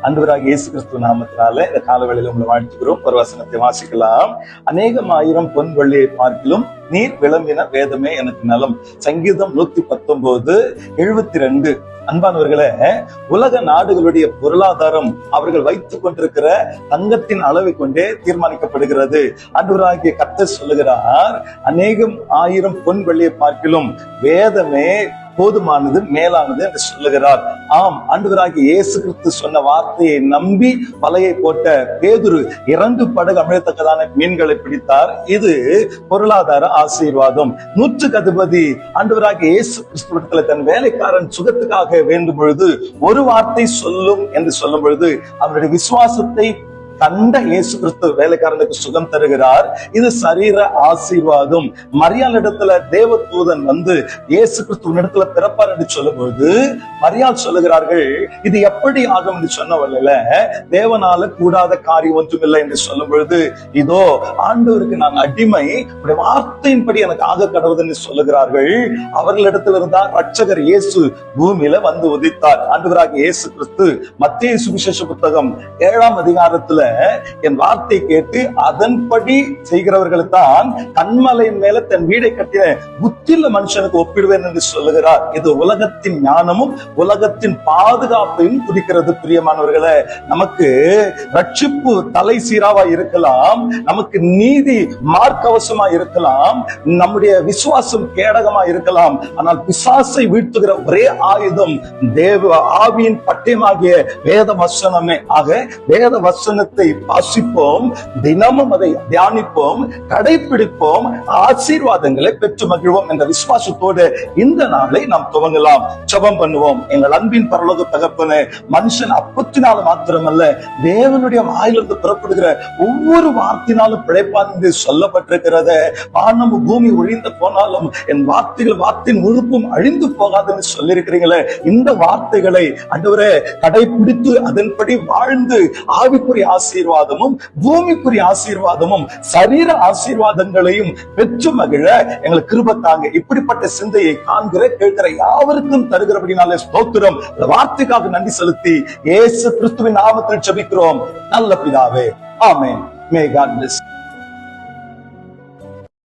ஆண்டவராகிய இயேசு கிறிஸ்து நாமத்தினால இந்த காலவேளையில உங்களை வாழ்த்துகிறோம். ஒரு வசனத்தை வாசிக்கலாம். அநேகம் ஆயிரம் பொன் வெள்ளியை பார்க்கிலும் நீர் விளம்பின வேதமே எனக்கு நலம். சங்கீதம் 119:72. அன்பானவர்களே, உலக நாடுகளுடைய பொருளாதாரம் அவர்கள் வைத்துக் கொண்டிருக்கிற தங்கத்தின் அளவை கொண்டே தீர்மானிக்கப்படுகிறது. ஆண்டவராகிய கர்த்தர் சொல்லுகிறார், அநேகம் ஆயிரம் பொன் வெள்ளியை பார்க்கிலும் வேதமே போதுமானது, மேலானது என்று சொல்லுகிறார். ஆம், ஆண்டவராகிய இயேசு கிறிஸ்து சொன்ன வார்த்தையை நம்பி வலையை போட்ட பேதுரு 2 படகு அமிழத்தக்கதான மீன்களை பிடித்தார். இது பொருளாதார ஆசீர்வாதம். 100க்கு அதிபதி ஆண்டவராகிய இயேசு கிறிஸ்துவிடத்துல தன் வேலைக்காரன் சுகத்துக்காக வேண்டும் பொழுது ஒரு வார்த்தை சொல்லும் என்று சொல்லும் பொழுது அவருடைய விசுவாசத்தை கண்ட இயேசு கிறிஸ்து வேலைக்காரனுக்கு சுகம் தருகிறார். இது சரீர ஆசீர்வாதம். மரியாள் இடத்துல தேவதூதன் வந்து இயேசு கிறிஸ்துவின் இடத்துல பிறப்பார் என்று சொல்லும் பொழுது மரியாள் சொல்லுகிறார்கள், இது எப்படி ஆகும் என்று சொன்னவர்கள, தேவனால கூடாத காரியம் ஒன்றுமில்லை என்று சொல்லும் பொழுது, இதோ ஆண்டவருக்கு நான் அடிமை, வார்த்தையின்படி எனக்கு ஆக கடவுள் என்று சொல்லுகிறார்கள். அவர்களிடத்தில் இருந்தால் ரட்சகர் இயேசு பூமியில வந்து உதித்தார். ஆண்டவராகிய இயேசு கிறிஸ்து மத்தேயு சுவிசேஷ புத்தகம் 7ஆம் அதிகாரத்துல என் வார்த்தை கேட்டு அதன்படி செய்கிறவர்களுக்கு தான் கன்மலையின் மேல தன் வீடை கட்டின புத்தியுள்ள மனுஷனுக்கு ஒப்பிடுவேன் என்று சொல்லுகிறார். இது உலகத்தின் ஞானமும் உலகத்தின் பாதுகாப்பையும் குறிக்கிறது. பிரியமானவர்களே, நமக்கு ரட்சிப்பு தலை சீராவா இருக்கலாம், நமக்கு நீதி மார்க்கவசமா இருக்கலாம், நம்முடைய விசுவாசம் கேடகமா இருக்கலாம். ஆனால் பிசாசை வீழ்த்துகிற ஒரே ஆயுதம் தேவ ஆவியின் பட்டயமாகிய வேத வசனமே. ஆக வேத வசனத்தை வாசிப்போம், தினமும் அதை தியானிப்போம், கடைபிடிப்போம், ஆசீர்வாதங்களை பெற்று மகிழ்வோம் என்ற விசுவாசத்தோடு இந்த நாளை நாம் துவங்கலாம். ஜெபம் பண்ணுவோம். எங்கள் அன்பின் பரலோக தகப்பனே, மனுஷன் அப்பத்தினால மாத்திரமல்ல, தேவனுடைய வாயிலிருந்து புறப்படுகிற ஒவ்வொரு வார்த்தையினாலும் பிழைப்பான் என்று சொல்லப்பட்டிருக்கிறது. வானமும் பூமி ஒழிந்து போனாலும் என் வார்த்தைகள் வார்த்தையின் முழுப்பும் அழிந்து போகாது என்று சொல்லியிருக்கிறீங்களே, இந்த வார்த்தைகளை ஆண்டவரே கடைபிடித்து அதன்படி வாழ்ந்து ஆவிக்குரிய ஆசீர்வாதமும் பூமிக்குரிய ஆசீர்வாதமும் சரீர ஆசீர்வாதங்களையும் பெற்று மகிழ எங்களுக்கு கிருபை தாங்க. இப்படிப்பட்ட சிந்தையை காண்கிற கேட்கிற யாவருக்கும் தருகிறபடினாலே ஸ்தோத்திரம். இந்த வார்த்தைக்காக நன்றி செலுத்தி இயேசு கிறிஸ்துவின் நாமத்தில் ஜெபிக்கிறோம் நல்ல பிதாவே, ஆமென். May God bless.